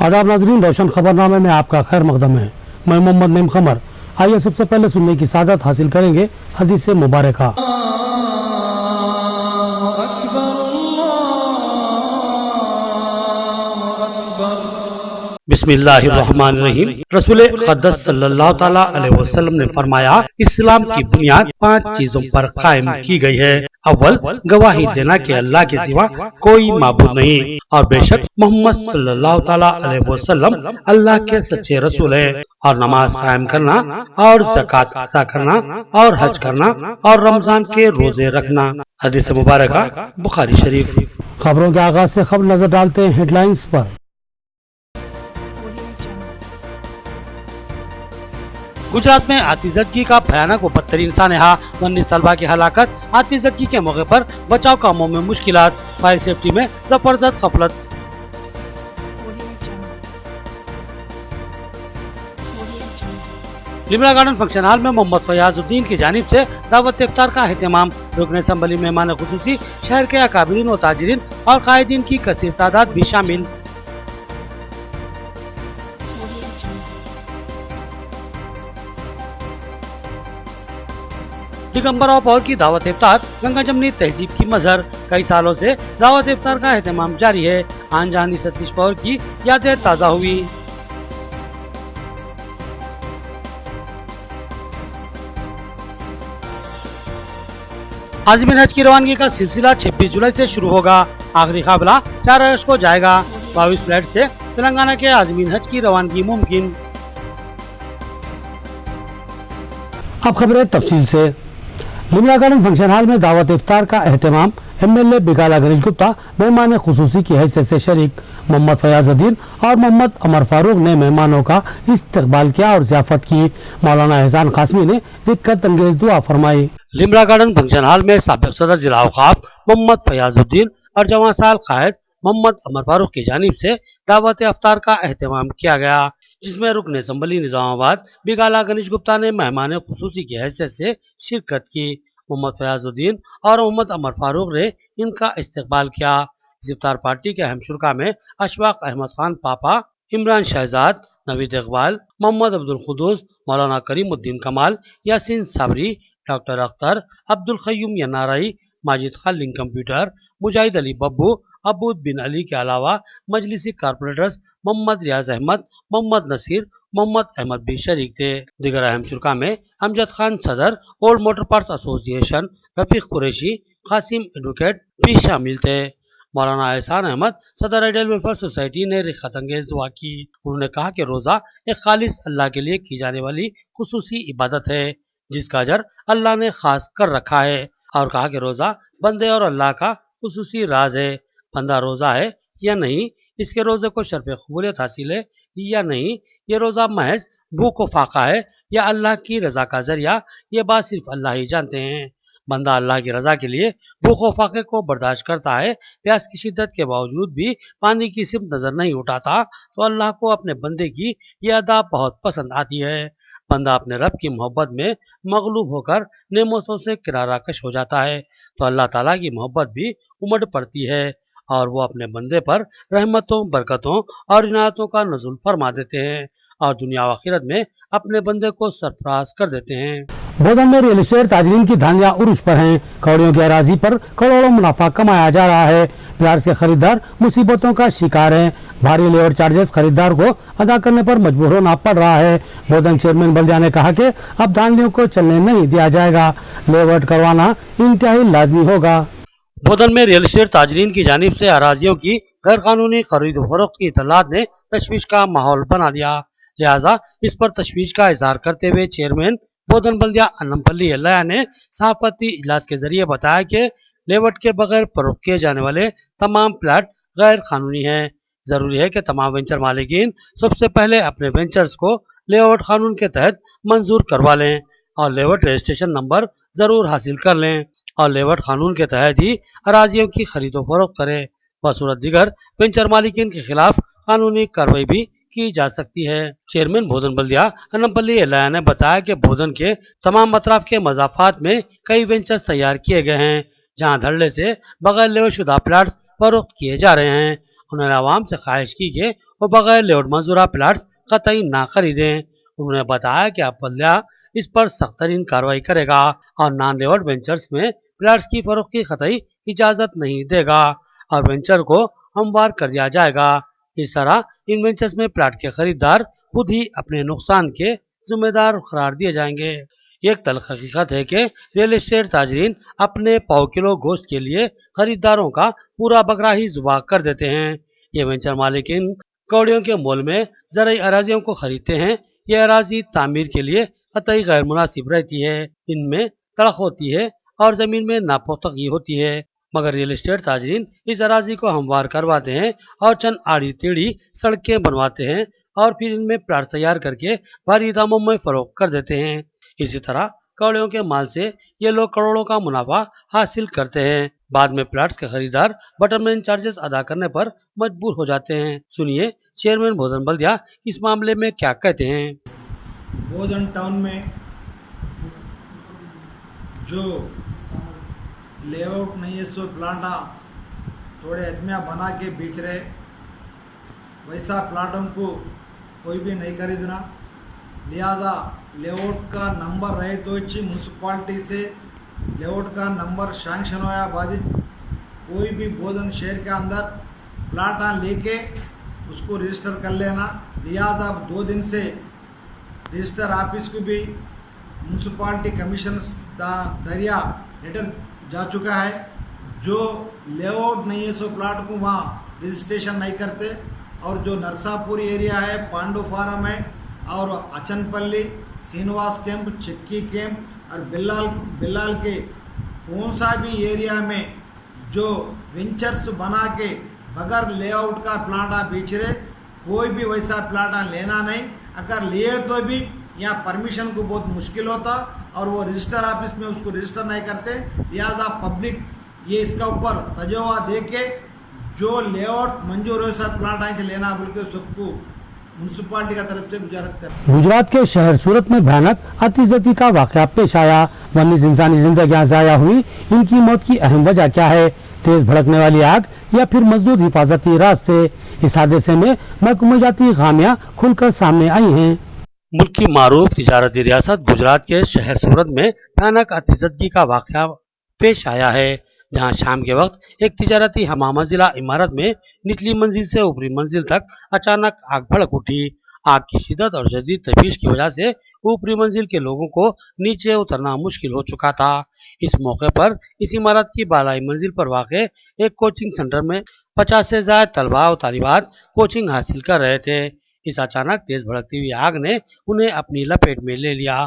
आदाब नाजरीन, रोशन खबरनामे में आपका खैर मकदम है। मैं मोहम्मद नईम खमर। आइए सबसे पहले सुनने की सादत हासिल करेंगे हदीस मुबारका। बिस्मिल्लाहिर्रहमानिर्रहीम। रसूल क़ुद्दस सल्लल्लाहु ताला अलैहि वसल्लम ने फरमाया, इस्लाम की बुनियाद 5 चीजों पर कायम की गई है। अव्वल, गवाही देना कि अल्लाह के सिवा कोई माबूद नहीं और बेशक मोहम्मद सल्लल्लाहु ताला अलैहि वसल्लम अल्लाह के सच्चे रसूल है। और नमाज कायम करना और ज़कात अदा करना और हज करना और रमजान के रोजे रखना। हदीस मुबारका बुखारी शरीफ। खबरों के आगाज से खबर नजर डालते हैं हेडलाइंस पर। गुजरात में आतिशबाजी का भयानक व बदतरीन सानहा, 19 तलबा की हलाकत। आतिशबाजी के मौके पर बचाव कामों में मुश्किलात, फायर सेफ्टी में जबरदस्त गफलत। लिम्रा गार्डन फंक्शन हॉल में मोहम्मद फयाजुद्दीन की जानिब से दावत इफ्तार का एहतमाम। रुकने संबली मेहमान खुसूसी, शहर के अकाबिरीन व ताजिरीन और कायदीन की कसीर तादाद भी शामिल। दिगंबर पौर की दावत इफ्तार गंगा जमनी तहजीब की मजहर। कई सालों से दावत इफ्तार का एहतमाम जारी है। आन जानी सतीश पौर की यादें ताज़ा हुई। आज़मीन हज की रवानगी का सिलसिला 26 जुलाई से शुरू होगा। आखिरी काफिला 4 अगस्त को जाएगा। 22 फ्लाइट से तेलंगाना के आज़मीन हज की रवानगी मुमकिन। अब खबरें तफसील से। लिम्रा गार्डन फंक्शन हॉल में दावत इफ्तार का एहतमाम MLA बिगाला गणेश गुप्ता मेहमान खुसूसी की हैसियत से शरीक मोहम्मद फयाजुद्दीन और मोहम्मद अमर फारूक ने मेहमानों का इस्तकबाल किया और ज़ियाफत की। मौलाना एहसान कासमी ने दिक्कत अंगेज दुआ फरमाई। लिम्रा गार्डन फंक्शन हॉल में साबिक सदर जिला औकाफ मोहम्मद फयाजुद्दीन और जवान साल कायद मोहम्मद अमर फारूक की जानिब से दावत इफ्तार का एहतमाम किया गया, जिसमें रुकन असम्बली निजामाबाद बिगाला गणेश गुप्ता ने मेहमान खुसूसी की हैसियत से शिरकत की। मोहम्मद फयाजुद्दीन और मोहम्मद अमर फारूक ने इनका इस्तकबाल किया। इस इफ्तार पार्टी के अहम शुरा में अशफाक अहमद खान पापा, इमरान शहजाद, नवीद इकबाल, मोहम्मद अब्दुल खुदूस, मौलाना करीमुद्दीन कमाल, यासीन साबरी, डॉक्टर अख्तर, अब्दुल क़य्यूम यनाराई, माजिद खालिद कंप्यूटर, मुजाहिद अली बब्बू, अबूद बिन अली के अलावा मजलिसी कारपोरेटर्स मोहम्मद रियाज अहमद, मोहम्मद नसीर, मोहम्मद अहमद भी शरीक थे। दिगर अहम शुरा में अमजद खान सदर, old motor parts association, Rafiq Qureshi, Qasim advocate भी शामिल थे। मौलाना एहसान अहमद सदर आइडियल वेलफेयर सोसाइटी ने रिखत अंगेज दुआ की। उन्होंने कहा कि रोजा एक खालिस अल्लाह के लिए की जाने वाली खुसूसी इबादत है, जिसका अजर अल्लाह ने खास कर रखा है। और कहा कि रोजा बंदे और अल्लाह का खुसूसी राज है। बंदा रोजा है या नहीं, इसके रोजे को शर्फ कबूलियत हासिल है या नहीं, ये रोजा महज भूख व फाका है या अल्लाह की रजा का जरिया, ये बात सिर्फ अल्लाह ही जानते हैं। बंदा अल्लाह की रजा के लिए भूख व फाके को बर्दाश्त करता है, प्यास की शिद्दत के बावजूद भी पानी की सिर्फ नजर नहीं उठाता, तो अल्लाह को अपने बंदे की यह अदा बहुत पसंद आती है। बंदा अपने रब की मोहब्बत में मगलूब होकर नेमतों से किनारा कश हो जाता है, तो अल्लाह ताला की मोहब्बत भी उमड़ पड़ती है और वो अपने बंदे पर रहमतों, बरकतों और इनायतों का नज़ुल फरमा देते हैं और दुनिया व आखिरत में अपने बंदे को सरफराज कर देते हैं। बोधन में रियल एस्टेट ताजरीन की धानियां उरूज पर हैं। कौड़ियों की अराजी पर करोड़ों मुनाफा कमाया जा रहा है। प्याज के खरीदार मुसीबतों का शिकार हैं। भारी लेबर चार्जेस खरीदार को अदा करने पर मजबूर होना पड़ रहा है। बोधन चेयरमैन बल्दिया ने कहा कि अब धानियों को चलने नहीं दिया जाएगा, लेबर करवाना इंतहाई लाजमी होगा। बोधन में रियल एस्टेट ताजरीन की जानिब से अराजियों की गैर कानूनी खरीद फरोख्त की इतलात ने तशवीश का माहौल बना दिया। लिहाजा इस पर तशवीश का इजहार करते हुए चेयरमैन बोधन बल्दिया अन्नमपल्ली एल्लाया ने सहाफती इजलास के जरिए बताया कि लेवट के बगैर फरोख्त किए जाने वाले तमाम प्लाट गैर कानूनी हैं। जरूरी है कि तमाम वेंचर मालिकीन सबसे पहले अपने वेंचर्स को लेआउट कानून के तहत मंजूर करवा लें और लेआउट रजिस्ट्रेशन नंबर जरूर हासिल कर लें और लेआउट कानून के तहत ही अराजियों की खरीदो फरोख्त करें। बसूरत दिगर वेंचर मालिकीन के खिलाफ कानूनी कार्रवाई भी की जा सकती है। चेयरमैन बोधन बल्दिया अन्नमपल्ली एल्लाया ने बताया कि बोधन के तमाम अतराफ के मजाफात में कई वेंचर्स तैयार किए गए हैं, जहां धड़ल्ले से बगैर लेवल शुदा प्लाट्स फरोख्त किए जा रहे हैं उन्होंने आवाम से ख्वाहिश की कि वो बगैर लेआउट मंजूरा प्लाट्स कतई ना खरीदें। उन्होंने बताया कि अब बल्दिया इस पर सख्त तरीन कार्रवाई करेगा और नॉन लेआउट वेंचर्स में प्लाट्स की फरोख्त की कतई इजाजत नहीं देगा और वेंचर को हमवार कर दिया जाएगा। इस तरह इन वेंचर्स में प्लाट के खरीदार खुद ही अपने नुकसान के जिम्मेदार करार दिए जाएंगे। एक तल्ख हकीकत है कि रियल एस्टेट ताजरीन अपने पाव किलो गोश्त के लिए खरीदारों का पूरा बकरा ही जुबा कर देते हैं। ये वेंचर मालिकिन कौड़ियों के मोल में ज़राई अराजियों को खरीदते हैं। ये अराजी तामीर के लिए कतई गैर मुनासिब रहती है, इनमें तड़क होती है और जमीन में नापुख्तगी होती है, मगर रियल एस्टेट ताजरीन इस अराजी को हमवार करवाते हैं और चंद आड़ी टेढ़ी सड़कें बनवाते हैं और फिर इनमें प्लाट तैयार करके भारी दामों में फरोख्त कर देते हैं। इसी तरह कौड़ियों के माल से ये लोग करोड़ों का मुनाफा हासिल करते हैं। बाद में प्लाट्स के खरीदार बटरमैन चार्जेस अदा करने पर मजबूर हो जाते हैं। सुनिए चेयरमैन भोजन बल्दिया इस मामले में क्या कहते हैं। भोजन टाउन में जो लेआउट नहीं है सो प्लाटा थोड़े आदमियाँ बना के बेच रहे, वैसा प्लाटों को कोई भी नहीं खरीदना। लिहाजा लेआउट का नंबर रहे तो अच्छी म्यूनसिपाल्टी से लेआउट का नंबर सैंक्शन होया बाधित कोई भी भोजन शहर के अंदर प्लाटा लेके उसको रजिस्टर कर लेना। लिहाजा 2 दिन से रजिस्टर ऑफिस को भी म्यूनसिपाल्टी कमीशन दरिया लेटर जा चुका है। जो लेआउट नहीं है सो प्लाट को वहाँ रजिस्ट्रेशन नहीं करते और जो नरसापुरी एरिया है, पांडु फार्म है और अचनपल्ली, श्रीनिवास कैंप, चिक्की कैंप और बिल्लाल के कौन सा भी एरिया में जो वेंचर्स बना के बगैर लेआउट का प्लाटा बेच रहे, कोई भी वैसा प्लाटा लेना नहीं। अगर लिए तो भी यहाँ परमिशन को बहुत मुश्किल होता और वो रजिस्टर ऑफिस में उसको रजिस्टर नहीं करते। लिहाजा पब्लिक ये इसका ऊपर तजुर्बा दे के जो लेआउट मंजूर हो सब प्लाट आए लेना बोल के सबको म्यूनसिपालिटी का तरफ से गुजारिश कर। गुजरात के शहर सूरत में भयानक अतिजती का वाकया पेश आया। 19 इंसानी जिंदगियां जाया हुई, इनकी मौत की अहम वजह क्या है? तेज भड़कने वाली आग या फिर मजदूर हिफाजती रास्ते? इस हादसे में महकूमजाती खामियां खुलकर सामने आई हैं। मुल्क की मारूफ तिजारती रियासत गुजरात के शहर सूरत में भयानक अतिजदगी का वाकया पेश आया है, जहां शाम के वक्त एक तिजारती हमामंजिला इमारत में निचली मंजिल से ऊपरी मंजिल तक अचानक आग भड़क उठी। आग की शिद्दत और शदीद तफीश की वजह से ऊपरी मंजिल के लोगों को नीचे उतरना मुश्किल हो चुका था। इस मौके पर इस इमारत की बालाई मंजिल पर वाक़े एक कोचिंग सेंटर में 50 से ज्यादा तलबा और तालिबात कोचिंग हासिल कर रहे थे। इस अचानक तेज भड़कती हुई आग ने उन्हें अपनी लपेट में ले लिया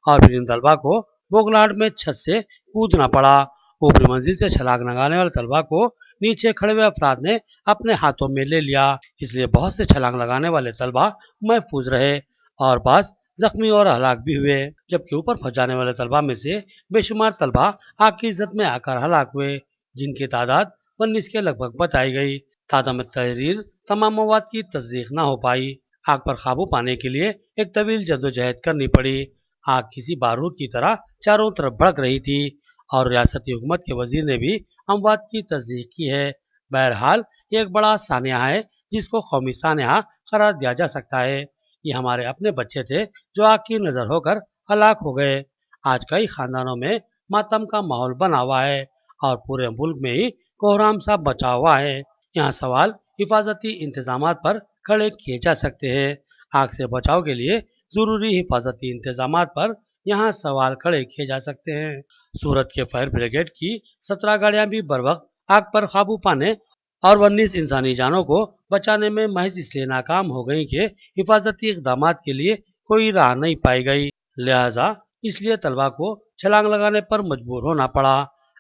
और फिर इन तलबा को बोगलाहट में छत से कूदना पड़ा। ऊपरी मंजिल से छलांग लगाने वाले तलबा को नीचे खड़े हुए अफराद ने अपने हाथों में ले लिया, इसलिए बहुत से छलांग लगाने वाले तलबा महफूज रहे और बास जख्मी और हलाक भी हुए, जबकि ऊपर फंस जाने वाले तलबा में से बेशुमार तलबा आग की इज्जत में आकर हलाक हुए, जिनकी तादाद 19 के लगभग बताई गई। ताजा में तहरीर तमाम मवाद की तस्दीक न हो पाई। आग पर काबू पाने के लिए एक तवील जद्दोजहद करनी पड़ी। आग किसी बारूद की तरह चारों तरफ भड़क रही थी और रियासती हुकूमत के वजीर ने भी अमवात की तस्दीक की है। बहरहाल ये एक बड़ा सानिया है जिसको कौमी सानिया करार दिया जा सकता है। ये हमारे अपने बच्चे थे जो आग की नजर होकर हलाक हो गए। आज कई खानदानों में मातम का माहौल बना हुआ है और पूरे मुल्क में ही कोहराम सा बचा हुआ है। यहाँ सवाल हिफाजती इंतजाम पर खड़े किए जा सकते हैं। आग से बचाव के लिए जरूरी हिफाजती इंतजाम पर यहाँ सवाल खड़े किए जा सकते हैं। सूरत के फायर ब्रिगेड की 17 गाड़ियां भी बर वक्त आग पर काबू पाने और 19 इंसानी जानों को बचाने में महज इसलिए नाकाम हो गई कि हिफाजती इकदाम के लिए कोई राह नहीं पाई गई। लिहाजा इसलिए तलबा को छलांग लगाने पर मजबूर होना पड़ा।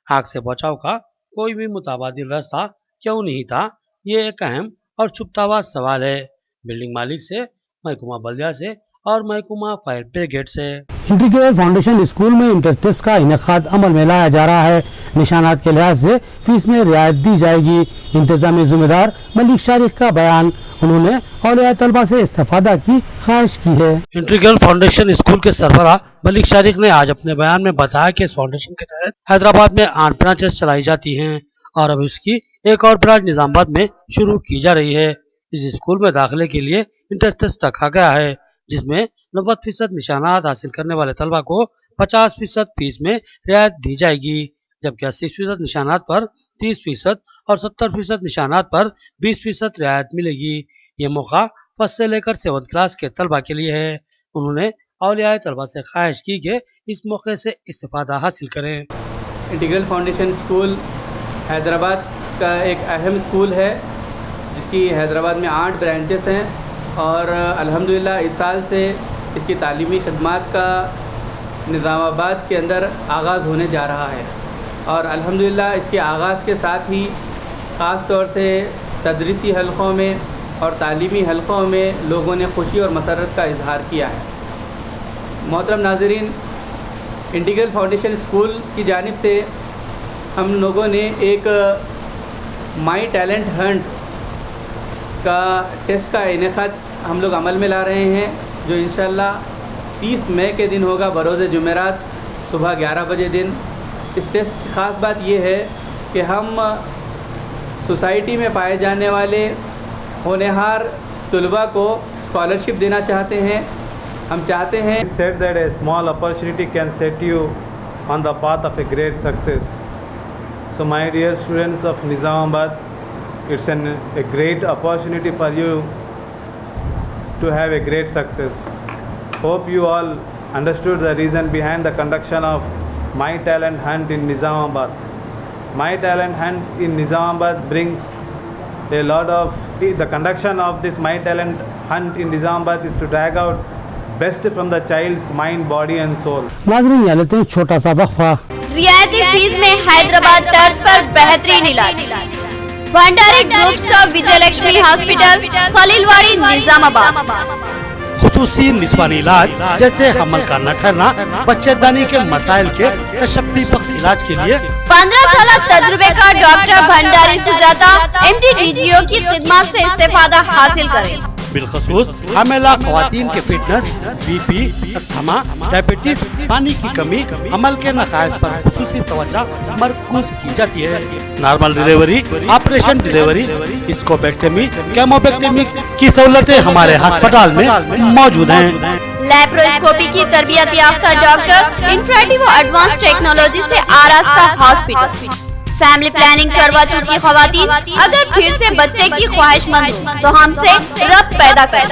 आग से बचाव का कोई भी मुताबादिल रास्ता क्यों नहीं था, ये एक अहम और छुपता हुआ सवाल है। बिल्डिंग मालिक से, महकूमा बल्दिया से और महकूमा फायर ब्रिगेड से। इंटीग्रेटेड फाउंडेशन स्कूल में इंटर टेस्ट का इनेकाद अमल में लाया जा रहा है। निशानात के लिहाज से फीस में रियायत दी जाएगी। इंतजामी जिम्मेदार मलिक शारिक का बयान। उन्होंने औलिया तलबा से इस्तेफादा की ख्वाहिश की है। इंटीग्रेटेड फाउंडेशन स्कूल के सरबराह मलिक शारिक ने आज अपने बयान में बताया कि इस फाउंडेशन के तहत हैदराबाद में 8 ब्रांचेस चलाई जाती हैं और अब इसकी एक और ब्रांच निजामाबाद में शुरू की जा रही है। इस स्कूल में दाखिले के लिए इंटर टेस्ट रखा गया है, जिसमें 90% निशानात हासिल करने वाले तलबा को 50% फीस में रियायत दी जाएगी, जबकि 80% निशानात पर 30% और 70% निशानात पर 20% रियायत मिलेगी। ये मौका फर्स्ट से लेकर 7th क्लास के तलबा के लिए है। उन्होंने औलियाए तलबा से ख्वाहिश की कि इस मौके से इस्तिफादा हासिल करें। इंटीग्रल फाउंडेशन स्कूल हैदराबाद का एक अहम स्कूल है, जिसकी हैदराबाद में 8 ब्रांचेस हैं और अल्हम्दुलिल्लाह इस साल से इसकी तालीमी खदमात का निज़ामाबाद के अंदर आगाज़ होने जा रहा है। और अल्हम्दुलिल्लाह इसके आगाज़ के साथ ही ख़ास तौर से तदरीसी हलक़ों में और तालीमी हलक़ों में लोगों ने खुशी और मसरत का इजहार किया है। मोहतरम नाज़रीन, इंटीग्रल फाउंडेशन स्कूल की जानिब से हम लोगों ने एक माई टैलेंट हंट का टेस्ट का इनेकाद हम लोग अमल में ला रहे हैं, जो इंशाल्लाह 30 मई के दिन होगा, बरोज़ जुमेरात सुबह 11 बजे दिन। इस टेस्ट की ख़ास बात यह है कि हम सोसाइटी में पाए जाने वाले होनहार तलबा को स्कॉलरशिप देना चाहते हैं। हम चाहते हैं said that a small opportunity can set you on the path of a great success. So my dear students of Nizamabad, it's a great opportunity for you to have a great success. Hope you all understood the reason behind the conduction of My Talent Hunt in Nizamabad. My Talent Hunt in Nizamabad brings a lot of the conduction of this My Talent Hunt in Nizamabad is to drag out best from the child's mind, body and soul. नाज़रीन, यहाँ लेते हैं छोटा सा वक्फा। रियायती fees में हैदराबाद तर्ज पर बेहतरीन इलाज। भंडारी ग्रुप्स का विजयलक्ष्मी हॉस्पिटल, खलीलवाड़ी, निजामाबाद। खुसूसी निस्वानी इलाज जैसे हमल का न ठहरना, बच्चेदानी के मसाइल के तशफ़्फ़ी बख्श इलाज के लिए 15 साल तजुर्बे का डॉक्टर भंडारी सुजाता MD-DGO की खिदमत से इस्तेफादा हासिल करें। बिलखसूस हमेला ख़वातीन के फिटनेस, BP, अस्थमा, डायबिटीज, पानी की कमी, अमल के नकायस पर खुसूसी तवज्जो मरकूज की जाती है। नॉर्मल डिलीवरी, ऑपरेशन डिलीवरी, स्कोपेक्टमी, केमोपेक्टमी की सहूलतें हमारे अस्पताल में मौजूद हैं। लैप्रोस्कोपी की तरबियत याफ्ता डॉक्टर, इंफ्राटिव और एडवांस टेक्नोलॉजी से आरास्ता हॉस्पिटल। फैमिली प्लानिंग करवा चुकी खवातीन अगर फिर से बच्चे की ख्वाहिशमंद हो तो हमसे रब्त पैदा करें।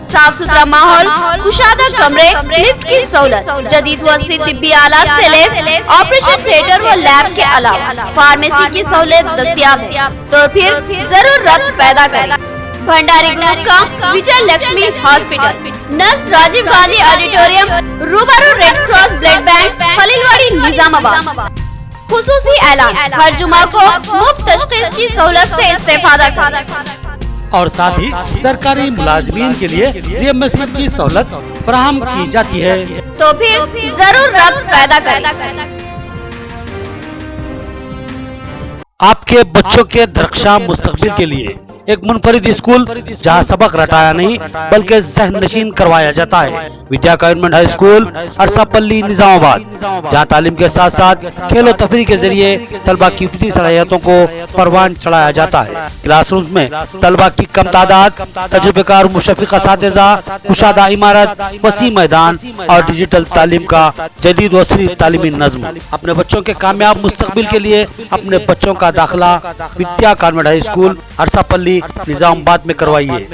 साफ सुथरा माहौल, कुशादा कमरे, लिफ्ट की सहूलत, जदीद व तिब्बी आलात से लैस ऑपरेशन थिएटर व लैब के अलावा फार्मेसी की सहूलत दस्तयाब है, तो फिर जरूर रब्त पैदा करें। भंडारी ग्रुप का विजय लक्ष्मी हॉस्पिटल, नज़दीक राजीव गांधी ऑडिटोरियम, रूबरू red cross blood bank, Khaleelwadi, Nizamabad. खुसूसी ऐलान, हर जुमा को मुफ्त तशखीस की सहूलत से इस्तेफादा करें और साथ ही सरकारी मुलाजमीन के लिए रिएम्बर्समेंट की सहूलत फराहम की जाती है, तो फिर जरूर रब्त पैदा करें। आपके बच्चों के दरख्शां मुस्तकबिल के लिए एक मुनफरिद स्कूल जहां सबक रटाया नहीं बल्कि ज़हन नशीन करवाया जाता है। विद्या government high school, Arsapalli, Nizamabad, जहां तालीम के साथ साथ खेलो तफरी के जरिए तलबा की फितरी सलाहियतों को परवान चढ़ाया जाता है। क्लासरूम में तलबा की कम तादाद, तजुर्बेकार मुशफ़िक़ असातिज़ा, कुशादा इमारत, वसी मैदान और डिजिटल तालीम का जदीद वसरी तालीमी नज़्म। अपने बच्चों के कामयाब मुस्तकबिल के लिए अपने बच्चों का दाखिला विद्या government high school, Arsapalli, Nizamabad में करवाइए।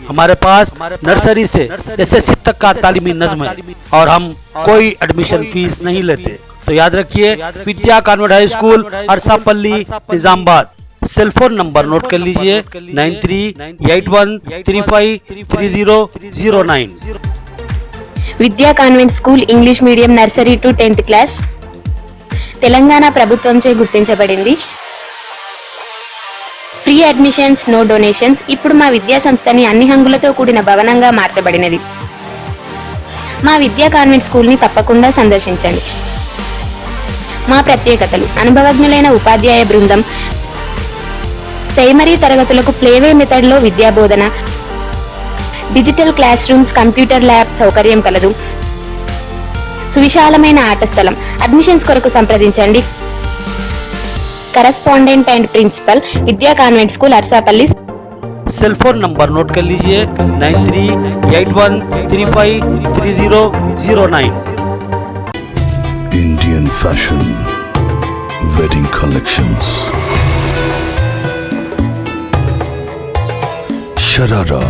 हमारे पास नर्सरी से SSC तक का तालीमी नज़्म है और हम कोई एडमिशन फीस नहीं लेते। तो याद रखिए, Vidya convent high school, Arsapalli, Nizamabad. Cell phone number note कर लीजिए 9381353009। Vidya convent school English medium nursery to 10th class Telangana ప్రభుత్వంచే గుర్తించబడింది. Free admissions, no donations. ఇప్పుడు మా విద్యా సంస్థని అన్ని హంగులతో కూడిన భవనంగా మార్చబడినది. మా విద్యా కాన్వెంట్ స్కూల్ని తప్పకుండా సందర్శించండి. మా ప్రత్యేకతలు: అనుభవజ్ఞులైన ఉపాధ్యాయ బృందం, ప్రైమరీ తరగతులకు ప్లేవే మెథడ్లో విద్యా బోధన, digital class rooms, computer lab సౌకర్యం కలదు. సువిశాలమైన ఆట స్థలం. అడ్మిషన్స్ కొరకు సంప్రదించండి correspondent and principal Vidya convent school Arsapalli. Cell phone number note कर लीजिए 9381353009। Indian fashion wedding collections, sharara,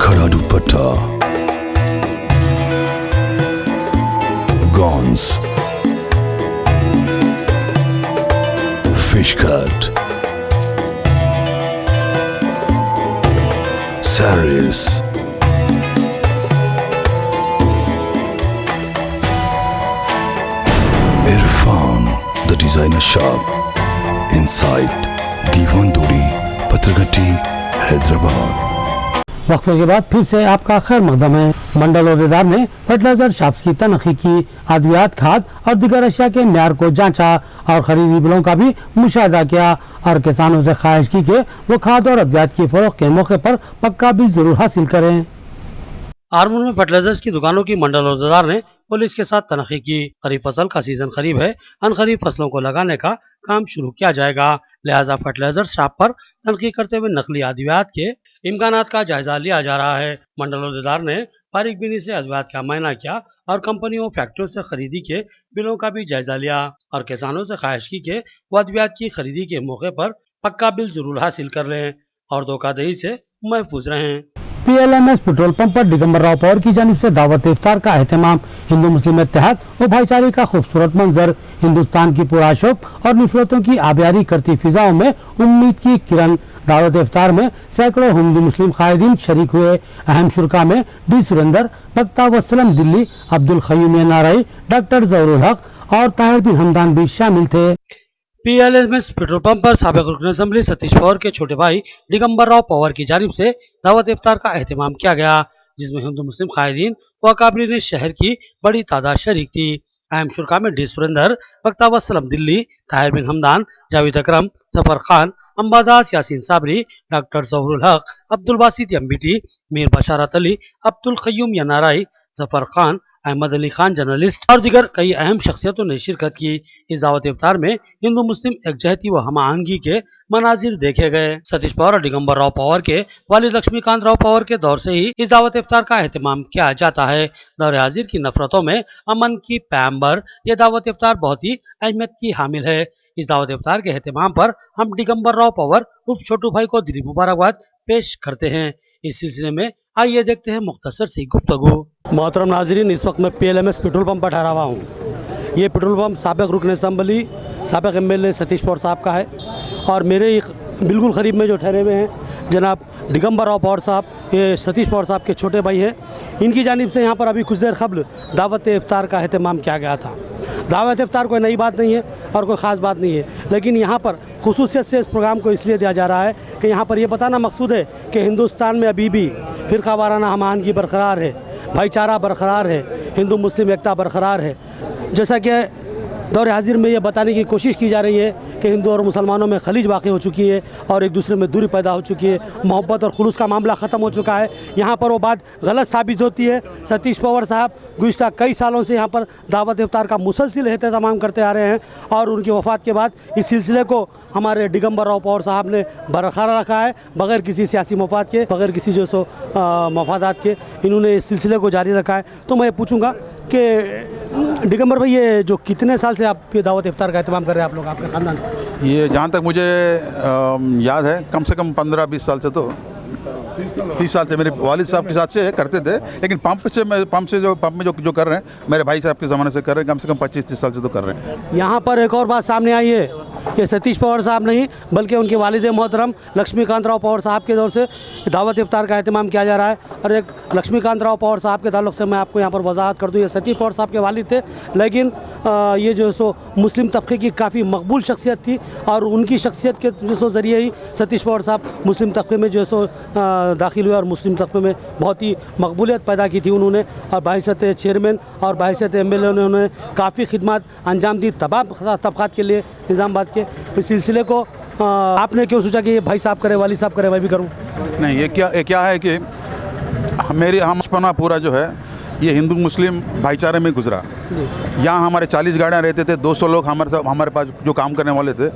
khada dupatta, gowns, fish cut, sarees, Irfan, the designer shop, inside Diwan Doori, Pathargatti, Hyderabad. वक्फे के बाद फिर से आपका खैर मकदम है। मंडल अहदेदार ने फर्टिलाइजर शॉप्स की तनखी की, अद्वियात, खाद और दीगर अशिया के म्यार को जांचा और खरीदी बिलों का भी मुशाहिदा किया और किसानों से ख्वाहिश की कि वो खाद और अद्वियात की फरोख्त के मौके पर पक्का बिल जरूर हासिल करें। आरमूर में फर्टिलाइजर्स की दुकानों की मंडल अहदेदार ने पुलिस के साथ तनखी की। खरीफ फसल का सीजन करीब है, अन खरीफ फसलों को लगाने का काम शुरू किया जाएगा, लिहाजा फर्टिलाइजर शॉप पर तनखी करते हुए नकली अद्वियात के इम्कानात का जायजा लिया जा रहा है। मंडल अहदेदार ने बारीक बीनी से अद्वियात का मायना किया और कंपनियों फैक्ट्रियों से खरीदी के बिलों का भी जायजा लिया और किसानों से ख्वाहिश की कि वो अद्वियात की खरीदी के मौके पर पक्का बिल जरूर हासिल कर लें और धोखाधड़ी से महफूज रहें। PLMS पेट्रोल पंप पर दिगंबर राव पवार की जानिब से दावत इफ्तार का एहतमाम। हिंदू मुस्लिम इत्तेहाद और भाईचारे का खूबसूरत मंजर, हिंदुस्तान की पुराशोक और नफरतों की आबियारी करती फिजाओं में उम्मीद की किरण। दावत इफ्तार में सैकड़ों हिंदू मुस्लिम कायदीन शरीक हुए। अहम शुरका में डी सुरेंदर, बख्ता वसलम दिल्ली, अब्दुल खयूम नाराई, डॉक्टर जहरुल हक और ताहिर बिन हमदान भी शामिल थे। PLMS पेट्रोल पंप पर साबिक रुकन असेंबली सतीश पवार के छोटे भाई दिगंबर राव पवार की जानिब से दावत इफ्तार का एहतमाम किया गया, जिसमें हिंदू मुस्लिम कायदीन व अकाबरीन शहर की बड़ी तादाद शरीक थी। अहम शुरका में डी सुरेंदर, बख्ता वसलम दिल्ली, ताहिर बिन हमदान, जावेद अकरम, जफर खान, अम्बादास, यासीन साबरी, डॉक्टर जहरुल हक, अब्दुल बासित एमबीटी, मीर बशारत अली, अब्दुल खयूम यनाराई, जफर खान, अहमद अली खान जर्नलिस्ट और दीगर कई अहम शख्सियतों ने शिरकत की। इस दावत इफ्तार में हिंदू मुस्लिम एकजहती व हम आहंगी के मनाजिर देखे गए। सतीश पवार और दिगंबर राव पवार के वालिद लक्ष्मीकांत राव पवार के दौर से ही इस दावत इफ्तार का एहतमाम किया जाता है। दौर हाजिर की नफरतों में अमन की पैम्बर यह दावत इफ्तार बहुत ही अहमियत की हामिल है। इस दावत इफ्तार के एहतमाम पर हम दिगंबर राव पवार उर्फ छोटू भाई को दिली मुबारकबाद पेश करते हैं। इस सिलसिले में आइए देखते हैं मुख्तसर सी गुफ्तगू। मोहतरम नाजरीन, इस वक्त मैं PLMS पेट्रोल पंप पर ठहरा हुआ हूँ। ये पेट्रोल पंप साबिक रुकन असेंबली साबिक MLA सतीश पवार साहब का है और मेरे बिल्कुल करीब में जो ठहरे हुए हैं जनाब दिगंबर राव पवार साहब, ये सतीश पवार साहब के छोटे भाई हैं। इनकी जानिब से यहाँ पर अभी कुछ देर कबल दावत इफ्तार का एहतमाम किया गया था। दावत इफ्तार कोई नई बात नहीं है और कोई ख़ास बात नहीं है, लेकिन यहाँ पर खुसूसियत से इस प्रोग्राम को इसलिए दिया जा रहा है कि यहाँ पर यह बताना मकसूद है कि हिंदुस्तान में अभी भी फ़िरका वाराना हम आहंगी बरकरार है, भाईचारा बरकरार है, हिंदू मुस्लिम एकता बरकरार है। जैसा कि दौर हाजिर में ये बताने की कोशिश की जा रही है कि हिंदू और मुसलमानों में खलीज वाक़ हो चुकी है और एक दूसरे में दूरी पैदा हो चुकी है, मोहब्बत और खुलूस का मामला ख़त्म हो चुका है। यहाँ पर वो बात गलत साबित होती है। सतीश पवार साहब गुज़िश्ता कई सालों से यहाँ पर दावत इफ्तार का मुसलसिल एहतमाम करते आ रहे हैं और उनकी वफ़ात के बाद इस सिलसिले को हमारे दिगंबर राव पवार साहब ने बरकरार रखा है, बग़ैर किसी सियासी मफाद के, बग़ैर किसी जो सो मफादात के इन्होंने इस सिलसिले को जारी रखा है। तो मैं पूछूँगा कि दिगंबर भाई, ये जो कितने साल से आप ये दावत इफ्तार का एहतमाम कर रहे हैं, आप लोग, आपके ख़ानदान? ये जहाँ तक मुझे याद है कम से कम 15-20 साल से, तो 30 साल से मेरे वालिद साहब के साथ से करते थे, लेकिन पंप में जो कर रहे हैं मेरे भाई साहब के ज़माने से कर रहे हैं, कम से कम 25-30 साल से तो कर रहे हैं। यहाँ पर एक और बात सामने आई है, ये सतीश पवार साहब नहीं बल्कि उनके वालिद मोहतरम लक्ष्मीकांत राव पवार साहब के दौर से दावत इफ्तार का एहतमाम किया जा रहा है। और एक लक्ष्मीकांत राव पवार साहब के ताल्लुक़ से मैं आपको यहाँ पर वजाहत कर दूँ, ये सतीश पवार साहब के वालिद थे, लेकिन ये जो सो मुस्लिम तबके की काफ़ी मकबूल शख्सियत थी और उनकी शख्सियत के जो सो ज़रिए ही सतीश पवार साहब मुस्लिम तबके में जो सो दाखिल हुए और मुस्लिम तबके में बहुत ही मकबूलियत पैदा की थी उन्होंने। और बहैसियत चेयरमैन और बहैसियत MLA उन्होंने काफ़ी खिदमत अंजाम दी तमाम तबक़ात के लिए निज़ामाबाद के। इस सिलसिले को आपने क्यों सोचा कि ये भाई साहब करे, वाली साहब करे, मैं भी करूँ? नहीं, ये क्या है कि हम बचपना पूरा जो है ये हिंदू मुस्लिम भाईचारे में गुजरा। यहाँ हमारे 40 गाड़ियाँ रहते थे, 200 लोग हमारे पास जो काम करने वाले थे,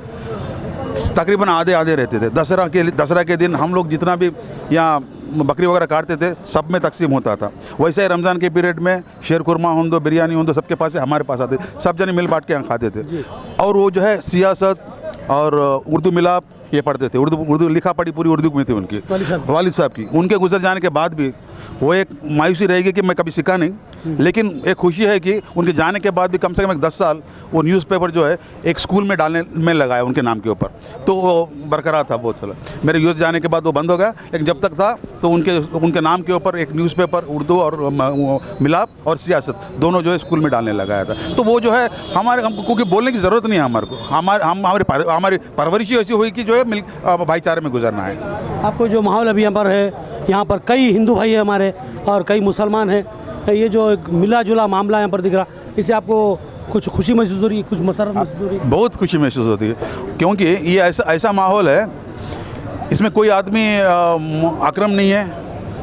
तकरीबन आधे रहते थे। दशहरा के दिन हम लोग जितना भी यहाँ बकरी वगैरह काटते थे सब में तकसीम होता था। वैसे ही रमज़ान के पीरियड में शेर खुरमा हो दो, बिरयानी हो दो, सबके पास हमारे पास आते, सब जने मिल बांट के यहाँ खाते थे। और वो जो है सियासत और उर्दू मिलाप ये पढ़ते थे। उर्दू लिखा पढ़ी पूरी उर्दू में थी उनकी, वालिद साहब की। उनके गुजर जाने के बाद भी वो एक मायूसी रहेगी कि मैं कभी सीखा नहीं, लेकिन एक खुशी है कि उनके जाने के बाद भी कम से कम 10 साल वो न्यूज़पेपर जो है एक स्कूल में डालने में लगाया उनके नाम के ऊपर, तो वो बरकरार था बहुत सारा। मेरे यूथ जाने के बाद वो बंद हो गया, लेकिन जब तक था तो उनके नाम के ऊपर एक न्यूज़पेपर उर्दू और मिलाप और सियासत दोनों जो है स्कूल में डालने लगाया था। तो वो जो है हमको क्योंकि बोलने की ज़रूरत नहीं है हमारे को, हमारी परवरिश ऐसी हुई कि जो है भाईचारे में गुजरना है। आपको जो माहौल अभी यहाँ पर है, यहाँ पर कई हिंदू भाई हैं हमारे और कई मुसलमान हैं, ये जो एक मिला जुला मामला यहाँ पर दिख रहा, इससे आपको कुछ खुशी महसूस हो रही है, कुछ मसरत महसूस हो रही है? बहुत खुशी महसूस होती है, क्योंकि ये ऐसा माहौल है, इसमें कोई आदमी अकरम नहीं है,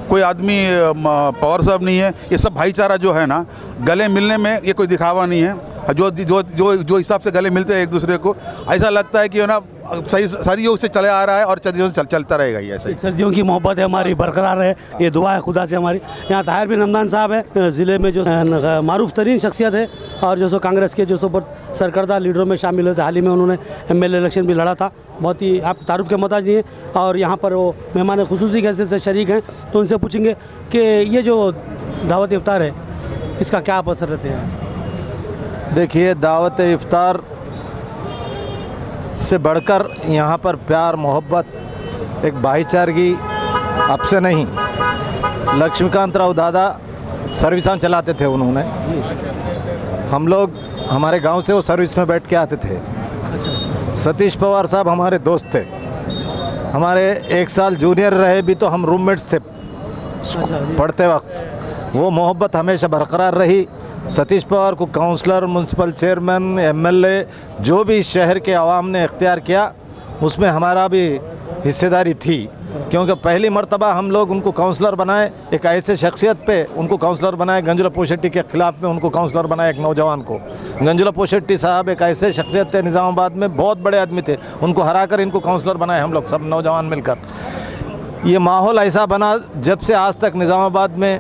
कोई आदमी पवार साहब नहीं है। ये सब भाईचारा जो है ना, गले मिलने में ये कोई दिखावा नहीं है। जो हिसाब से गले मिलते हैं एक दूसरे को, ऐसा लगता है कि ना सही सदियों से चले आ रहा है और सदियों से चलता रहेगा। ये ऐसे सदियों की मोहब्बत है हमारी, बरकरार है, ये दुआ है खुदा से हमारी। यहाँ ताहिर बिन हमदान साहब है, ज़िले में जो मारूफ तरीन शख्सियत है और जो सो कांग्रेस के जो सो सरकर्दा लीडरों में शामिल होते। हाल ही में उन्होंने MLA इलेक्शन भी लड़ा था, बहुत ही आप तारुफ के मोहताज नहीं है। और यहाँ पर वो मेहमान खुसूसी के हैसियत से शरीक हैं, तो उनसे पूछेंगे कि ये जो दावत इफ्तार है इसका क्या आप असर रहते हैं? देखिए, दावत इफ्तार से बढ़कर यहाँ पर प्यार मोहब्बत, एक भाईचारगी अब से नहीं, लक्ष्मीकांत राव दादा सर्विसां चलाते थे उन्होंने। हम लोग हमारे गांव से वो सर्विस में बैठ के आते थे। सतीश पवार साहब हमारे दोस्त थे, हमारे 1 साल जूनियर रहे भी, तो हम रूममेट्स थे पढ़ते वक्त। वो मोहब्बत हमेशा बरकरार रही। सतीश पवार को काउंसलर, म्यूनसिपल चेयरमैन, MLA जो भी शहर के आवाम ने इख्तियार किया, उसमें हमारा भी हिस्सेदारी थी, क्योंकि पहली मर्तबा हम लोग उनको काउंसलर बनाए। एक ऐसे शख्सियत पे उनको काउंसलर बनाए, गंजुला पोशेट्टी के ख़िलाफ़ में उनको काउंसलर बनाया, एक नौजवान को। गंजुला पोशेट्टी साहब एक ऐसे शख्सियत थे निज़ामाबाद में, बहुत बड़े आदमी थे, उनको हरा कर इनको काउंसलर बनाए हम लोग सब नौजवान मिलकर। ये माहौल ऐसा बना, जब से आज तक निज़ामाबाद में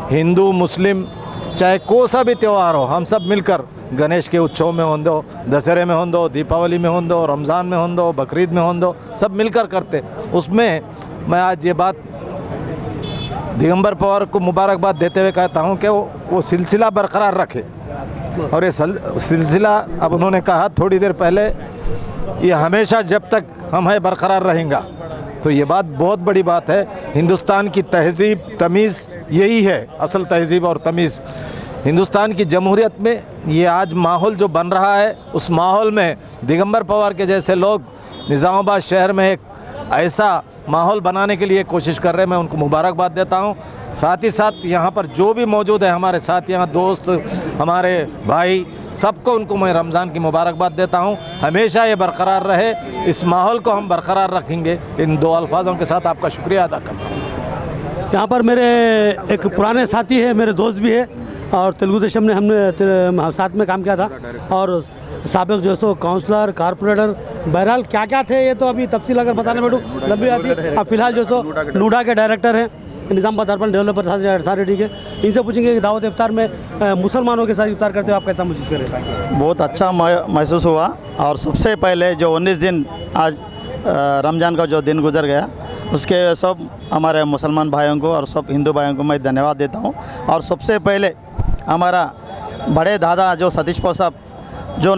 हिंदू मुस्लिम चाहे कोई सा भी त्यौहार हो, हम सब मिलकर गणेश के उत्सव में हों दो, दशहरे में हों दो, दीपावली में हों दो, रमज़ान में हों दो, बकरीद में हों दो, सब मिलकर करते। उसमें मैं आज ये बात दिगंबर पवार को मुबारकबाद देते हुए कहता हूँ कि वो सिलसिला बरकरार रखे। और ये सिलसिला, अब उन्होंने कहा थोड़ी देर पहले, ये हमेशा जब तक हम हैं बरकरार रहेगा। तो ये बात बहुत बड़ी बात है। हिंदुस्तान की तहज़ीब तमीज़ यही है, असल तहज़ीब और तमीज़। हिंदुस्तान की जमहूरियत में ये आज माहौल जो बन रहा है, उस माहौल में दिगंबर पवार के जैसे लोग निज़ामाबाद शहर में एक ऐसा माहौल बनाने के लिए कोशिश कर रहे हैं। मैं उनको मुबारकबाद देता हूँ। साथ ही साथ यहाँ पर जो भी मौजूद है हमारे साथ, यहाँ दोस्त, हमारे भाई, सबको उनको मैं रमज़ान की मुबारकबाद देता हूँ। हमेशा ये बरकरार रहे, इस माहौल को हम बरकरार रखेंगे। इन 2 अल्फाजों के साथ आपका शुक्रिया अदा करता हूँ। यहाँ पर मेरे एक पुराने साथी है, मेरे दोस्त भी है, और तेलुगु देशम ने हमने साथ में काम किया था, और साबिक जो सो काउंसलर, कारपोरेटर, बहरहाल क्या क्या थे ये तो अभी तफसील अगर बताने बैठूँ लंबी आती है। अब फिलहाल जो सो नूडा के डायरेक्टर हैं, निज़ामाबाद अर्बन डेवलपर अथॉरिटी के, इनसे पूछेंगे कि दावत इफ्तार में मुसलमानों के साथ इफ्तार करते हो आप कैसा महसूस करें? बहुत अच्छा महसूस हुआ। और सबसे पहले जो 19 दिन आज रमज़ान का जो दिन गुजर गया, उसके सब हमारे मुसलमान भाइयों को और सब हिंदू भाइयों को मैं धन्यवाद देता हूँ। और सबसे पहले हमारा बड़े दादा जो सतीश पवार साहब, जो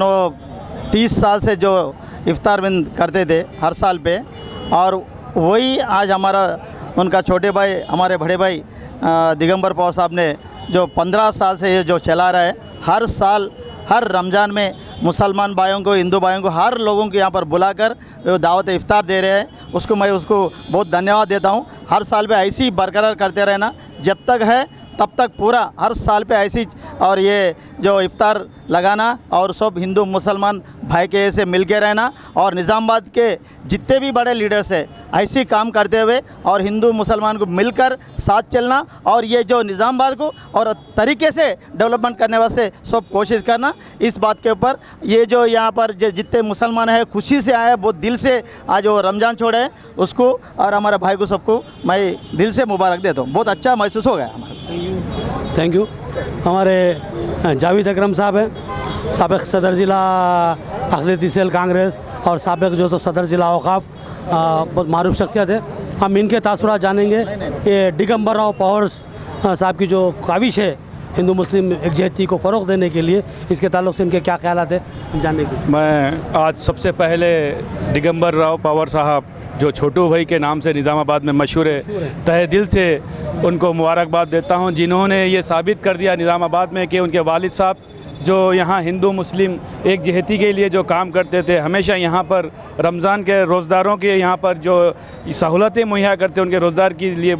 30 साल से जो इफ्तार बंद करते थे हर साल पे, और वही आज हमारा उनका छोटे भाई, हमारे बड़े भाई दिगंबर पवार साहब ने जो 15 साल से ये जो चला रहा है, हर साल हर रमज़ान में मुसलमान भाइयों को, हिंदू भाइयों को, हर लोगों को यहाँ पर बुलाकर दावत इफ्तार दे रहे हैं, मैं उसको बहुत धन्यवाद देता हूँ। हर साल में ऐसी बरकरार करते रहना, जब तक है तब तक पूरा हर साल पे ऐसी और ये जो इफ्तार लगाना और सब हिंदू मुसलमान भाई के से मिल के रहना और निज़ामाबाद के जितने भी बड़े लीडर्स हैं ऐसे काम करते हुए और हिंदू मुसलमान को मिलकर साथ चलना और ये जो निज़ामाबाद को और तरीके से डेवलपमेंट करने वास्ते सब कोशिश करना। इस बात के ऊपर ये जो यहाँ पर जितने मुसलमान हैं खुशी से आए, बहुत दिल से आज वो रमज़ान छोड़े हैं उसको और हमारे भाई को सबको मैं दिल से मुबारक देता हूँ। बहुत अच्छा महसूस हो गया हमारा। Thank you. हमारे जावेद अकरम साहब हैं, साबिक़ सदर ज़िला अक़लियती सेल कांग्रेस और साबिक़ जो सदर ज़िला औक़ाफ़, बहुत मारूफ शख्सियत है। हम इनके तासुरात जानेंगे। ये दिगंबर राव पवार साहब की जो काविश है हिंदू मुस्लिम एकजहती को फ़रोग़ देने के लिए, इसके ताल्लुक़ से इनके क्या ख्यालात है हम जानने के। मैं आज सबसे पहले दिगंबर राव पवार साहब जो छोटू भाई के नाम से निज़ामाबाद में मशहूर है, तहे दिल से उनको मुबारकबाद देता हूं, जिन्होंने ये साबित कर दिया निज़ामाबाद में कि उनके वालिद साहब जो यहाँ हिंदू मुस्लिम एकजहती के लिए जो काम करते थे, हमेशा यहाँ पर रमज़ान के रोज़दारों के यहाँ पर जो सहूलतें मुहैया करते उनके रोज़गार के लिए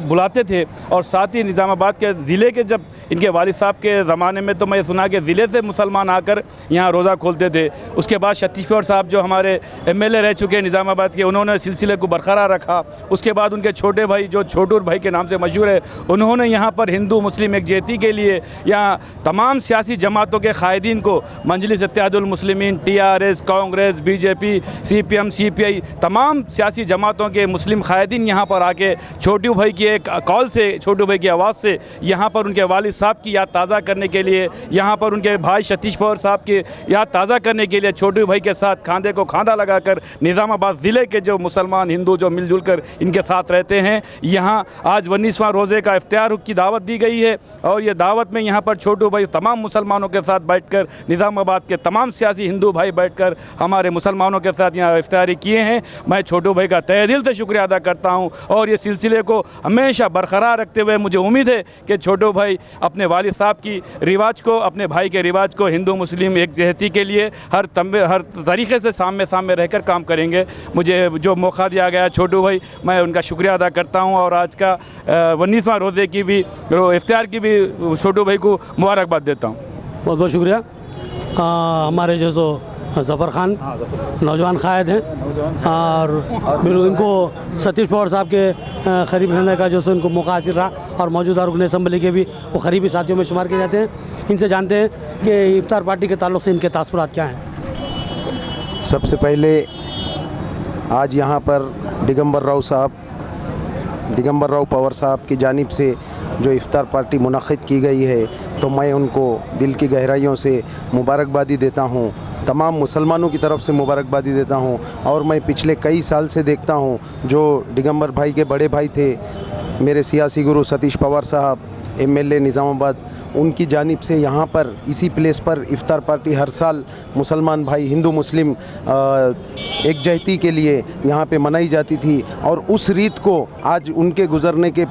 बुलाते थे। और साथ ही निज़ामाबाद के ज़िले के जब इनके वालिद साहब के ज़माने में तो मैं सुना कि ज़िले से मुसलमान आकर यहाँ रोज़ा खोलते थे। उसके बाद सतीश पवार साहब जो हमारे MLA रह चुके हैं निज़ामाबाद के, उन्होंने सिलसिले को बरकरार रखा। उसके बाद उनके छोटे भाई जो छोटूर भाई के नाम से मशहूर है, उन्होंने यहाँ पर हिंदू मुस्लिम एकजहती के लिए यहाँ तमाम सियासी जमातों के कायदीन को मजलिस Ittehadul Muslimeen, TRS, Congress, BJP, CPM, CPI तमाम सियासी जमातों के मुस्लिम कायदीन यहाँ पर आके छोटू भाई की एक कॉल से, छोटू भाई की आवाज़ से यहाँ पर उनके वालिद साहब की याद ताज़ा करने के लिए, यहाँ पर उनके भाई सतीश पवार साहब की याद ताज़ा करने के लिए छोटू भाई के साथ खांधे को खांधा लगाकर निज़ामाबाद ज़िले के जो मुसलमान हिंदू जो मिलजुल कर इनके साथ रहते हैं, यहाँ आज 19वां रोज़े का इफ्तार की दावत दी गई है। और ये दावत में यहाँ पर छोटू भाई तमाम मुसलमानों के साथ बैठकर, निज़ामाबाद के तमाम सियासी हिंदू भाई बैठकर हमारे मुसलमानों के साथ यहाँ इफ्तारी किए हैं। मैं छोटू भाई का तहे दिल से शुक्रिया अदा करता हूँ और ये सिलसिले को हमेशा बरकरार रखते हुए मुझे उम्मीद है कि छोटू भाई अपने वालिद साहब की रिवाज को, अपने भाई के रिवाज को हिंदू मुस्लिम एकजहती के लिए हर तरीके से सामने रहकर काम करेंगे। मुझे जो मौका दिया गया छोटू भाई, मैं उनका शुक्रिया अदा करता हूँ और आज का 19वां रोज़े की भी इफ्तार की भी छोटू भाई को मुबारकबाद देता हूँ। बहुत बहुत शुक्रिया। हमारे जो सो ज़फ़र खान नौजवान कायद हैं और बिल्कुल इनको सतीश पवार साहब के करीब रहने का जो सो इनको मौका हासिल रहा और मौजूदा रुकन असम्बली के भी वो करीबी साथियों में शुमार किए जाते हैं। इनसे जानते हैं कि इफ्तार पार्टी के ताल्लुक़ से इनके तासुरात क्या हैं। सबसे पहले आज यहाँ पर दिगंबर राव पवार साहब की जानिब से जो इफ्तार पार्टी मुनक़्क़िद की गई है, तो मैं उनको दिल की गहराइयों से मुबारकबादी देता हूँ, तमाम मुसलमानों की तरफ से मुबारकबादी देता हूँ। और मैं पिछले कई साल से देखता हूँ जो दिगंबर भाई के बड़े भाई थे, मेरे सियासी गुरु सतीश पवार साहब MLA निज़ामाबाद, उनकी जानिब से यहाँ पर इसी प्लेस पर इफ्तार पार्टी हर साल मुसलमान भाई हिंदू मुस्लिम एकजहती के लिए यहाँ पे मनाई जाती थी। और उस रीत को आज उनके गुज़रने के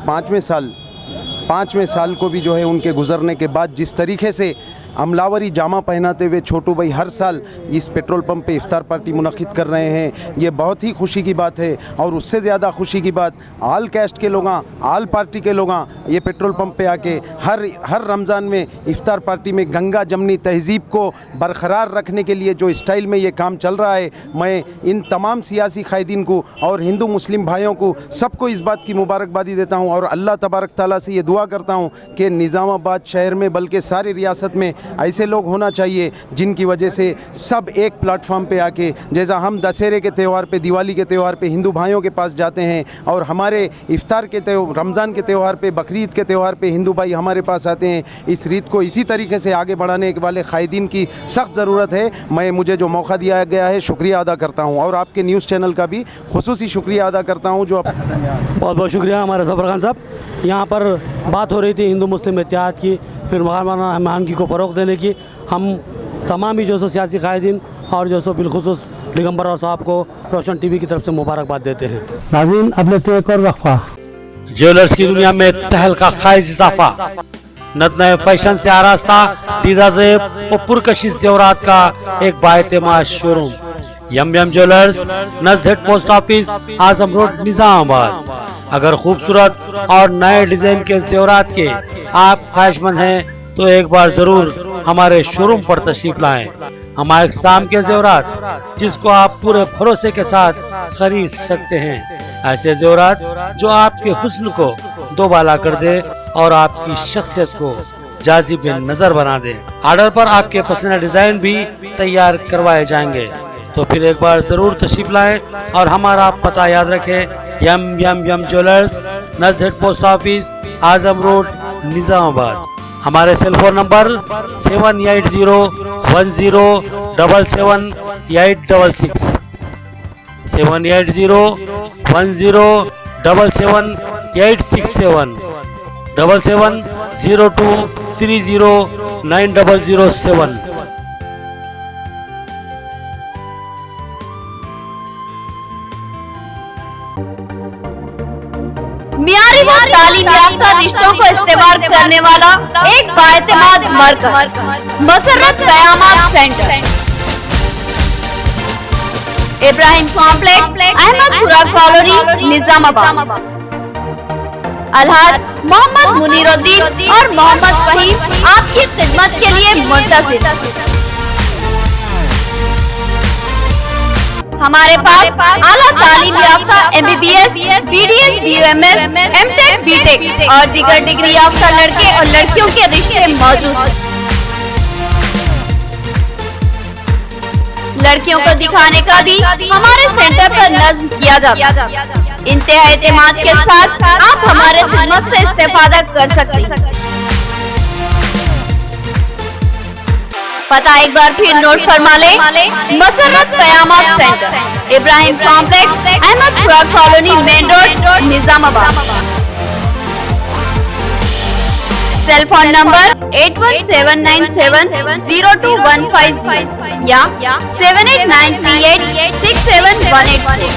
5वें साल को भी जो है उनके गुज़रने के बाद जिस तरीके से अमलावरी जामा पहनाते हुए छोटू भाई हर साल इस पेट्रोल पंप पे इफ्तार पार्टी मुनक़्क़िद कर रहे हैं, ये बहुत ही खुशी की बात है। और उससे ज़्यादा खुशी की बात, आल कैस्ट के लोग, आल पार्टी के लोग ये पेट्रोल पंप पे आके हर रमज़ान में इफ्तार पार्टी में गंगा जमनी तहज़ीब को बरकरार रखने के लिए जो स्टाइल में ये काम चल रहा है, मैं इन तमाम सियासी कायदीन को और हिंदू मुस्लिम भाइयों को सबको इस बात की मुबारकबादी देता हूँ। और अल्लाह तबारक ताला से ये दुआ करता हूँ कि निज़ामाबाद शहर में बल्कि सारी रियासत में ऐसे लोग होना चाहिए जिनकी वजह से सब एक प्लेटफॉर्म पे आके, जैसा हम दशहरे के त्यौहार पे, दिवाली के त्यौहार पे हिंदू भाइयों के पास जाते हैं और हमारे इफ्तार के रमज़ान के त्यौहार पे, बकरीद के त्यौहार पे हिंदू भाई हमारे पास आते हैं, इस रीत को इसी तरीके से आगे बढ़ाने वाले कायदीन की सख्त ज़रूरत है। मुझे जो मौका दिया गया है शुक्रिया अदा करता हूँ और आपके न्यूज़ चैनल का भी खुसूसी शुक्रिया अदा करता हूँ। जो बहुत बहुत शुक्रिया हमारे ज़फ़र खान साहब। यहाँ पर बात हो रही थी हिंदू मुस्लिम इत्तेहाद की, फिर मेहमानगी को फ़रोग़ देने की। हम तमाम ही जो सो सियासी कायदीन और जो सो बिलखुसूस दिगंबर राव साहब को रोशन टीवी की तरफ से मुबारकबाद देते हैं। नाज़रीन, अब लेते हैं एक और वक्फा। ज्वेलर्स की दुनिया में तहलका खाइज इजाफा, नए फैशन से आरास्ता दीदा ज़ेब और पुरकशिश ज़ेवरात का एक बाएतमाद शोरूम, यम ज्वेलर्स, नज़द पोस्ट ऑफिस, आजम रोड, निज़ामाबाद। अगर खूबसूरत और नए डिजाइन के जेवरात के आप ख्वाहिशमंद हैं तो एक बार जरूर हमारे शोरूम पर तशरीफ लाएं। हमारे शाम के जेवरात जिसको आप पूरे भरोसे के साथ खरीद सकते हैं, ऐसे जेवरात जो आपके हुस्न को दोबाला कर दे और आपकी शख्सियत को जाजिब नजर बना दे। ऑर्डर पर आपके पसंदीदा डिजाइन भी तैयार करवाए जाएंगे। तो फिर एक बार जरूर तशरीफ लाएं और हमारा पता याद रखें, यम ज्वेलर्स, नजर पोस्ट ऑफिस, आजम रोड, निजामाबाद। हमारे सेल फोन नंबर 7801077866 7801077867 7702309007। मियारी व तालीम याफ्ता रिश्तों को इस्तेमाल करने वाला एक बाएतमाद मरकज मसरत क़यामत centre, Ibrahim complex, Ahmedpura colony, Nizamabad. Alhaj Mohammed Muneeruddin और मोहम्मद फहीम आपकी खिदमत के लिए मुंतज़िर। हमारे पास आला तालीम याफ्ता MBBS, BDS, BUMS, MTech, BTech और दीगर डिग्री याफ्ता लड़के और लड़कियों के रिश्ते मौजूद हैं। लड़कियों को दिखाने का भी हमारे सेंटर पर नज़्म किया जाता है। इंतहा एतमाद के साथ आप हमारे खिदमत से इस्तेफादा कर सकते हैं। पता एक बार फिर नोट फरमा ले, मसरत क़यामत centre, Ibrahim complex, Ahmedpura colony, main road, Nizamabad. Cell phone number 8179702150 या 7893867184।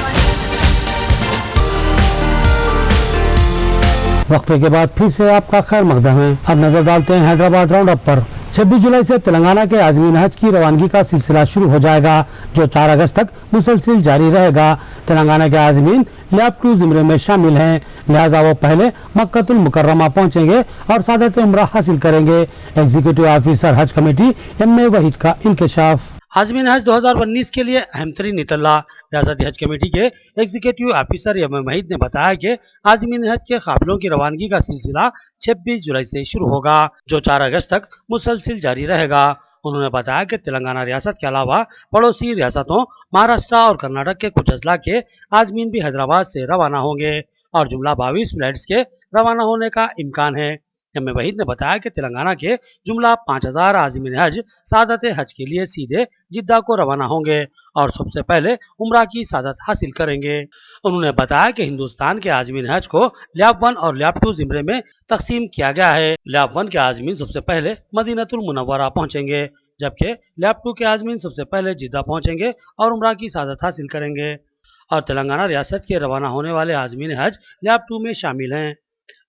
वक्फे के बाद फिर से आपका खैर मकदम है। अब नजर डालते हैं हैदराबाद राउंड अप पर। 26 जुलाई से तेलंगाना के आज़मीन हज की रवानगी का सिलसिला शुरू हो जाएगा, जो 4 अगस्त तक मुसलसिल जारी रहेगा। तेलंगाना के आज़मीन लैब 2 ज़िमरे में शामिल हैं, लिहाजा वो पहले मक्कतुल मुकर्रमा पहुंचेंगे और सादत उम्रा हासिल करेंगे। एग्जीक्यूटिव ऑफिसर हज कमेटी MA वहीद का इंकशाफ। आज़मीन हज 2019 के लिए अहम तरीन इत्तला रियासती हज कमेटी के एग्जीक्यूटिव ऑफिसर MA वहीद ने बताया कि आज़मीन हज के काफिलों की रवानगी का सिलसिला 26 जुलाई से शुरू होगा, जो 4 अगस्त तक मुसलसिल जारी रहेगा। उन्होंने बताया कि तेलंगाना रियासत के अलावा पड़ोसी रियासतों महाराष्ट्र और कर्नाटक के कुछ अजला के आज़मीन भी हैदराबाद से रवाना होंगे और जुमला 22 फ्लाइट्स के रवाना होने का इम्कान है। MA वहीद ने बताया कि तेलंगाना के जुमला 5000 आज़मीन हज सादत हज के लिए सीधे जिद्दा को रवाना होंगे और सबसे पहले उम्रा की सादत हासिल करेंगे। उन्होंने बताया कि हिंदुस्तान के आज़मीन हज को लैब 1 और लैब 2 ज़िमरे में तकसीम किया गया है। लैब 1 के आज़मीन सबसे पहले मदीनतुल मुनव्वरा पहुंचेंगे, जबकि लैब 2 के आज़मीन सबसे पहले जिद्दा पहुंचेंगे और उम्रा की सादत हासिल करेंगे। और तेलंगाना रियासत के रवाना होने वाले आज़मीन हज लैब 2 में शामिल हैं,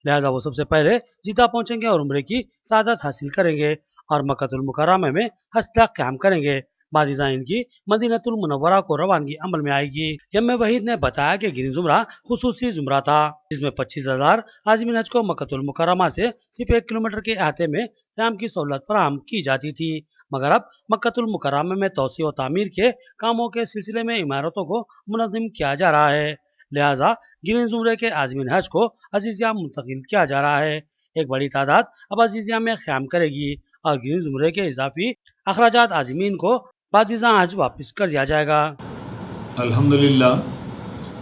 लिहाजा वो सबसे पहले जिद्दा पहुंचेंगे और उम्रे की सादत हासिल करेंगे और मक्कतुल मुकर्रमा में हज तक क़याम करेंगे। बादिज़ा इनकी मदीनतुल मुनव्वरा को रवानगी अमल में आएगी। MA वहीद ने बताया कि गिनी जुमरा खुसूसी जुमरा था, जिसमें 25,000 आज़मीन हज को मक्कतुल मुकर्रमा से सिर्फ 1 किलोमीटर के अहाते में क़याम की सहूलत फराहम की जाती थी, मगर अब मक्कतुल मुकर्रमा में तोसी और तामीर के कामों के सिलसिले में इमारतों को मुनज़्ज़म किया जा रहा है। लिहाजा गिनी जुमरे के आज़मीन हज को अजीज़िया मुंतकिल किया जा रहा है। एक बड़ी तादाद अब अजीज़िया में क़याम करेगी और गिनी जुमरे के इजाफी अखराजात आज़मीन को बादिज़ा हज वापस कर दिया जाएगा। अल्हम्दुलिल्लाह,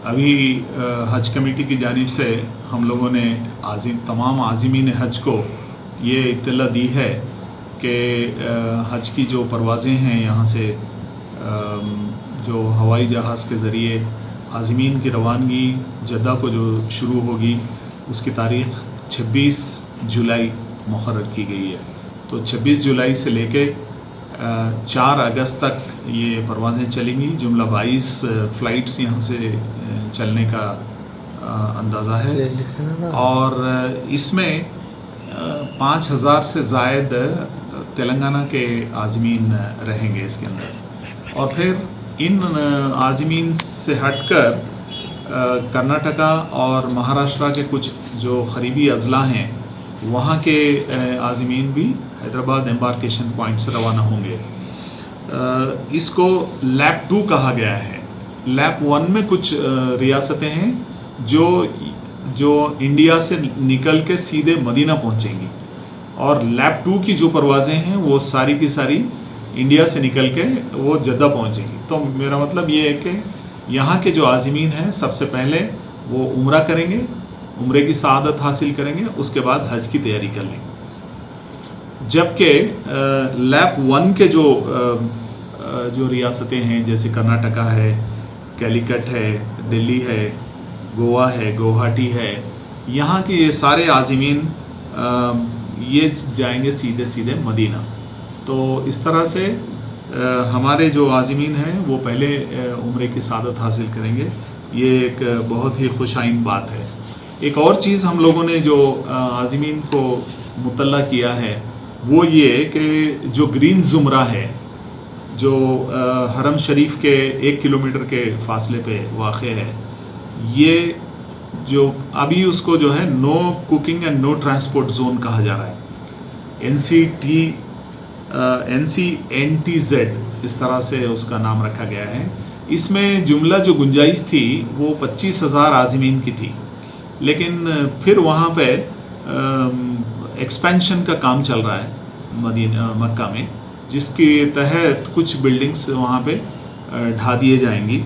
अभी हज कमेटी की जानिब से हम लोगों ने तमाम आज़मीन हज को ये इत्तला दी है कि हज की जो परवाज़ें हैं यहाँ से जो हवाई जहाज़ के ज़रिए आज़मीन की रवानगी जद्दा को जो शुरू होगी, उसकी तारीख़ 26 जुलाई मुक़र्रर की गई है। तो 26 जुलाई से लेके 4 अगस्त तक ये परवाज़ें चलेंगी। जुमला 22 फ़्लाइट्स यहाँ से चलने का अंदाज़ा है और इसमें 5000 से ज़ायद तेलंगाना के आज़मीन रहेंगे इसके अंदर। और फिर इन आज़मीन से हटकर कर्नाटका और महाराष्ट्र के कुछ जो करीबी अजला हैं वहाँ के आज़मीन भी हैदराबाद एम्बार्केशन पॉइंट से रवाना होंगे। इसको लैप 2 कहा गया है। लैप 1 में कुछ रियासतें हैं जो इंडिया से निकल के सीधे मदीना पहुँचेंगी, और लैप 2 की जो परवाज़ें हैं वो सारी की सारी इंडिया से निकल के वो जद्दा पहुँचेंगी। तो मेरा मतलब ये है कि यहाँ के जो आज़मीन हैं सबसे पहले वो उम्रा करेंगे, उम्रे की सआदत हासिल करेंगे, उसके बाद हज की तैयारी कर लेंगे। जबकि लैप 1 के जो रियासतें हैं जैसे कर्नाटका है, कैलीकट है, दिल्ली है, गोवा है, गुवाहाटी है, यहाँ के ये सारे आज़मीन ये जाएंगे सीधे सीधे मदीना। तो इस तरह से हमारे जो आज़मीन हैं वो पहले उम्रे की सआदत हासिल करेंगे। ये एक बहुत ही खुशाइन बात है। एक और चीज़ हम लोगों ने जो आज़मीन को मुतल्ला किया है वो ये कि जो ग्रीन ज़ुमरा है जो हरम शरीफ के 1 किलोमीटर के फासले पे वाक़ है, ये जो अभी उसको जो है no cooking and no transport zone कहा जा रहा है, NCNTZ इस तरह से उसका नाम रखा गया है। इसमें जुमला जो गुंजाइश थी वो 25,000 आज़मीन की थी, लेकिन फिर वहाँ पे एक्सपेंशन का काम चल रहा है मक्का में, जिसके तहत कुछ बिल्डिंग्स वहाँ पे ढा दिए जाएंगी,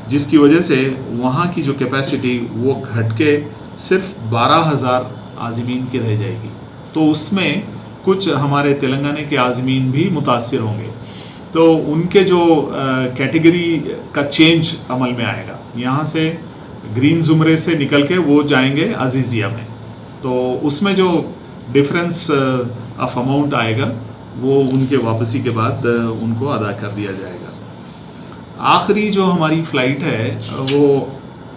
जिसकी वजह से वहाँ की जो कैपेसिटी वो घट के सिर्फ 12,000 आज़मीन की रह जाएगी। तो उसमें कुछ हमारे तेलंगाना के आज़मीन भी मुतासिर होंगे। तो उनके जो कैटेगरी का चेंज अमल में आएगा, यहाँ से ग्रीन ज़ुमरे से निकल के वो जाएंगे अजीज़िया में, तो उसमें जो डिफरेंस ऑफ अमाउंट आएगा वो उनके वापसी के बाद उनको अदा कर दिया जाएगा। आखिरी जो हमारी फ़्लाइट है वो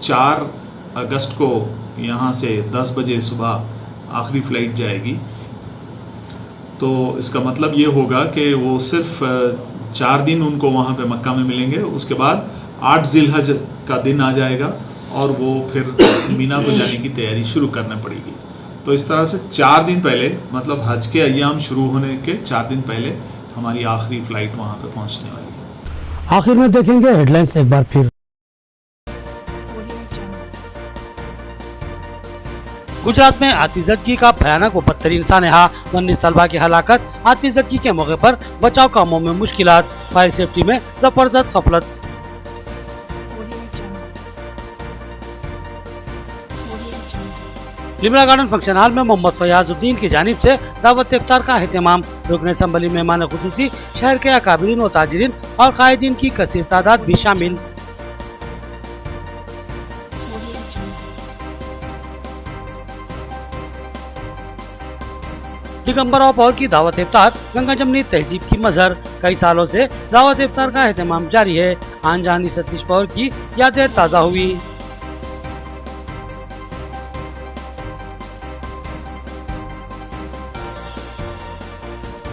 4 अगस्त को यहाँ से 10 बजे सुबह आखिरी फ़्लाइट जाएगी। तो इसका मतलब ये होगा कि वो सिर्फ 4 दिन उनको वहाँ पे मक्का में मिलेंगे, उसके बाद 8 ज़िलहज का दिन आ जाएगा और वो फिर मीना को जाने की तैयारी शुरू करना पड़ेगी। तो इस तरह से 4 दिन पहले, मतलब हज के अय्याम शुरू होने के 4 दिन पहले हमारी आखिरी फ़्लाइट वहाँ पे पहुँचने वाली है। आखिर में देखेंगे हेडलाइंस एक बार फिर। गुजरात में आतिशबाजी का भयानक व बदतरीन सानहा, 19 तलबा की हलाकत। आतिशबाजी के मौके पर बचाव कामों में मुश्किलात, फायर सेफ्टी में जबरदस्त गफलत। लिमरा गार्डन फंक्शन हॉल में मोहम्मद फयाजुद्दीन की जानिब से दावत इफ्तार का एहतमाम। रुकन असम्बली मेहमान खुसूसी, शहर के अकाबिरीन व ताजिरीन और कायदीन की कसीर तादाद भी शामिल। दिगंबराव पॉवर की दावत इफ्तार, गंगा जमनी तहजीब की मजहर। कई सालों से दावत इफ्तार का एहतमाम जारी है। आन जानी सतीश पॉवर की यादें ताज़ा हुई।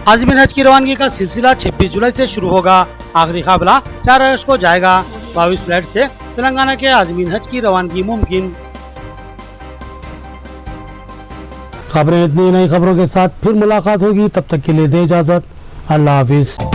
आज़मीन हज की रवानगी का सिलसिला 26 जुलाई से शुरू होगा। आखिरी काफिला 4 अगस्त को जाएगा। 22 फ्लाइट से तेलंगाना के आज़मीन हज की रवानगी मुमकिन। खबरें इतनी, नई खबरों के साथ फिर मुलाकात होगी, तब तक के लिए दे इजाजत। अल्लाह हाफिज।